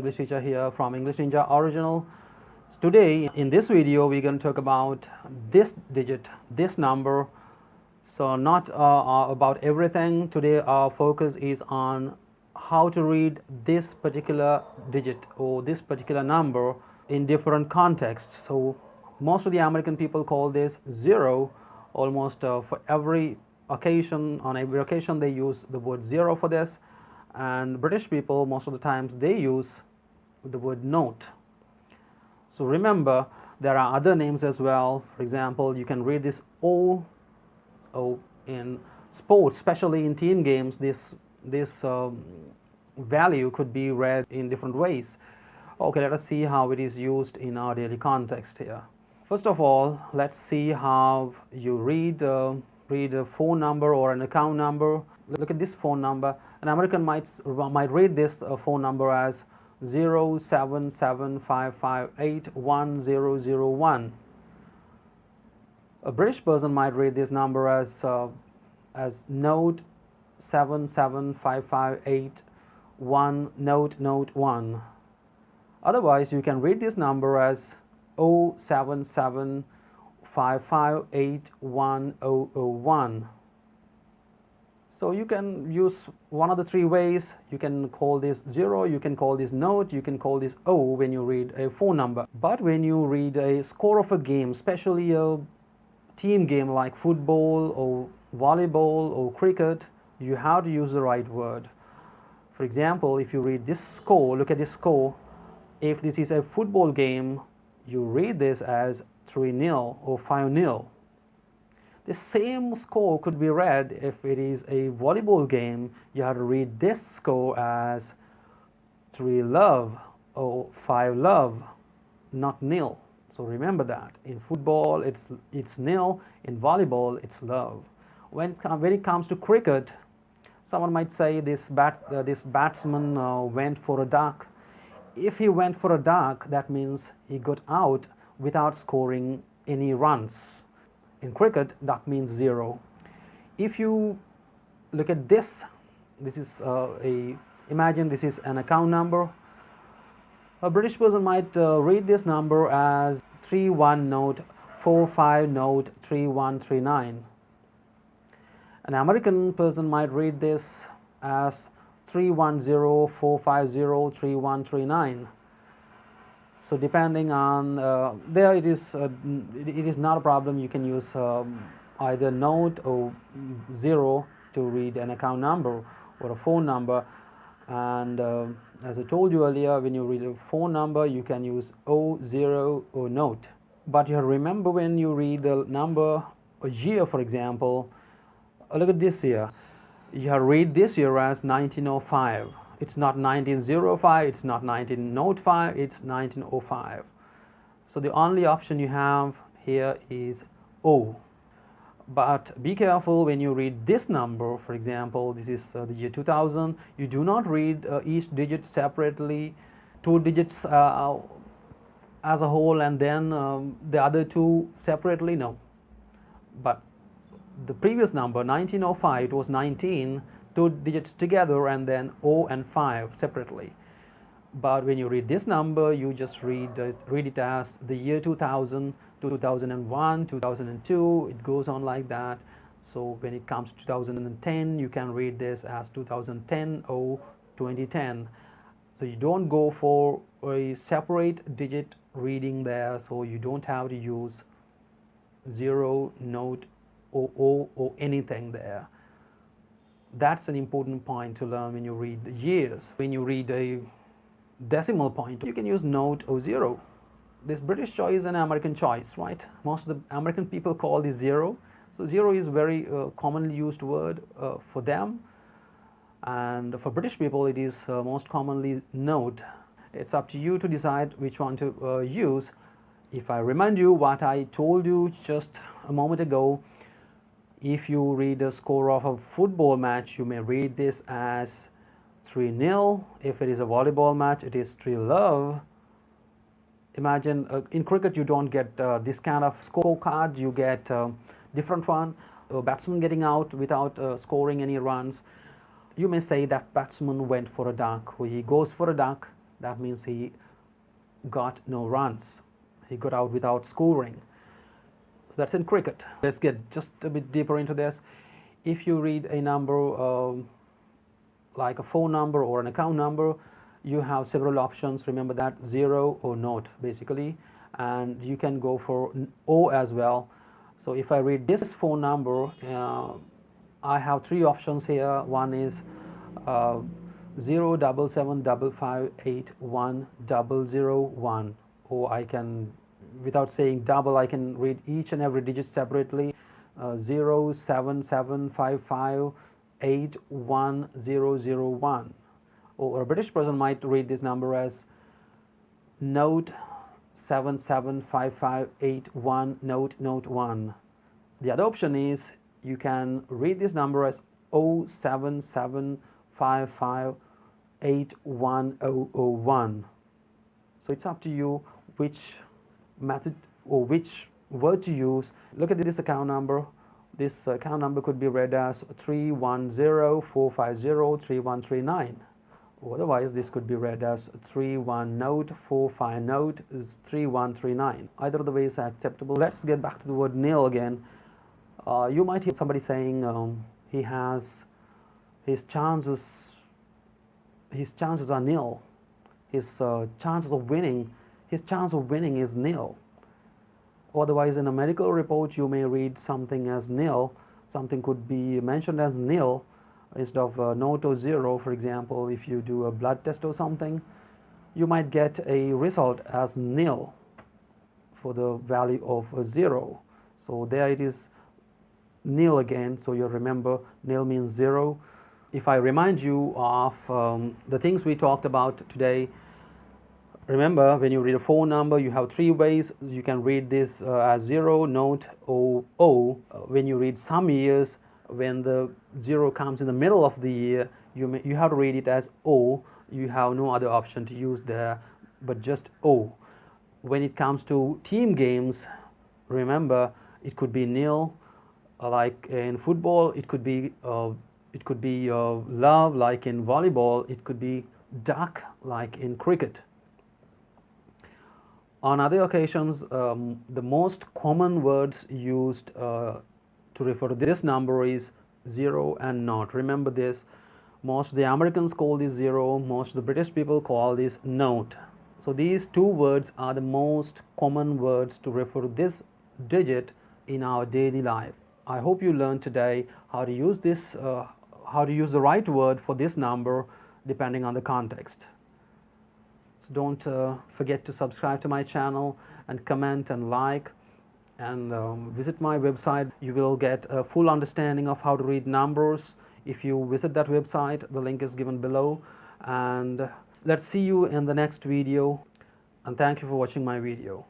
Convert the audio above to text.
English teacher here from English Ninja Original. So today in this video we're going to talk about this digit, this number. So not about everything. Today our focus is on how to read this particular digit or this particular number in different contexts. So most of the American people call this zero. Almost for every occasion, on every occasion they use the word zero for this. And British people, most of the times, they use the word note. So remember, there are other names as well. For example, you can read this O in sports, especially in team games. This value could be read in different ways. Okay, let us see how it is used in our daily context here. First of all, let's see how you read a phone number or an account number. Look at this phone number. An American might read this phone number as 07755810001. A British person might read this number as note 77558 note 1. Otherwise, you can read this number as 07755810001. So you can use one of the three ways. You can call this zero, you can call this note, you can call this O when you read a phone number. But when you read a score of a game, especially a team game like football or volleyball or cricket, you have to use the right word. For example, if you read this score, look at this score. If this is a football game, you read this as 3-0 or 5-0. The same score could be read if it is a volleyball game. You have to read this score as 3-love or 5-love, not nil. So remember that. In football, it's nil. In volleyball, it's love. When it comes to cricket, someone might say this batsman went for a duck. If he went for a duck, that means he got out without scoring any runs. In cricket, duck means zero. If you look at this is imagine this is an account number. A British person might read this number as 31 note 45 note 3139. An American person might read this as 3104503139. So depending on there, it is not a problem. You can use either note or zero to read an account number or a phone number. And as I told you earlier, when you read a phone number, you can use O, zero, or note. But you have to remember when you read the number, a year, for example. Look at this year. You have to read this year as 1905. It's not 1905, it's not 1905, it's 1905. So the only option you have here is O. But be careful when you read this number. For example, this is the year 2000. You do not read each digit separately, two digits as a whole and then the other two separately, no. But the previous number, 1905, it was 19, two digits together and then O and 5 separately. But when you read this number, you just read it as the year 2000, 2001, 2002, it goes on like that. So when it comes to 2010, you can read this as 2010 or 2010. So you don't go for a separate digit reading there, so you don't have to use zero, note, or O or anything there. That's an important point to learn when you read the years. When you read a decimal point, you can use note or zero. This British choice and American choice, right? Most of the American people call this zero. So zero is very commonly used word for them. And for British people, it is most commonly note. It's up to you to decide which one to use. If I remind you what I told you just a moment ago, if you read the score of a football match, you may read this as 3-0. If it is a volleyball match, it is 3-love. Imagine in cricket you don't get this kind of scorecard, you get different one. A batsman getting out without scoring any runs. You may say that batsman went for a duck, or he goes for a duck, That means he got no runs. He got out without scoring. So that's in cricket. Let's get just a bit deeper into this. If you read a number like a phone number or an account number, you have several options. Remember that, 0 or NOUGHT basically, and you can go for O as well. So if I read this phone number, I have three options here. One is 07755810001, or I can, without saying double, I can read each and every digit separately. 07755810001, or a British person might read this number as NOUGHT 775581 NOUGHT 1. The other option is you can read this number as 07755810001. So it's up to you which method or which word to use. Look at this account number. This account number could be read as 310-450-3139. Otherwise, this could be read as 31NOUGHT-45NOUGHT-3139. Either of the ways are acceptable. Let's get back to the word nil again. You might hear somebody saying he has his chances are nil. His chances of winning is nil. Otherwise, in a medical report, you may read something as nil. Something could be mentioned as nil instead of NOUGHT or 0. For example, if you do a blood test or something, you might get a result as nil for the value of 0. So there it is, nil again. So you remember, nil means 0. If I remind you of the things we talked about today, remember, when you read a phone number, you have three ways. You can read this as 0, NOUGHT, or O. When you read some years, when the 0 comes in the middle of the year, you have to read it as O. You have no other option to use there but just O. When it comes to team games, remember, it could be nil, like in football. It could be love, like in volleyball. It could be duck, like in cricket. On other occasions, the most common words used to refer to this number is 0 and NOUGHT. Remember this. Most of the Americans call this 0. Most of the British people call this NOUGHT. So these two words are the most common words to refer to this digit in our daily life. I hope you learned today how to use this, how to use the right word for this number depending on the context. So don't forget to subscribe to my channel and comment and like, and visit my website. You will get a full understanding of how to read numbers if you visit that website. The link is given below, and let's see you in the next video, and thank you for watching my video.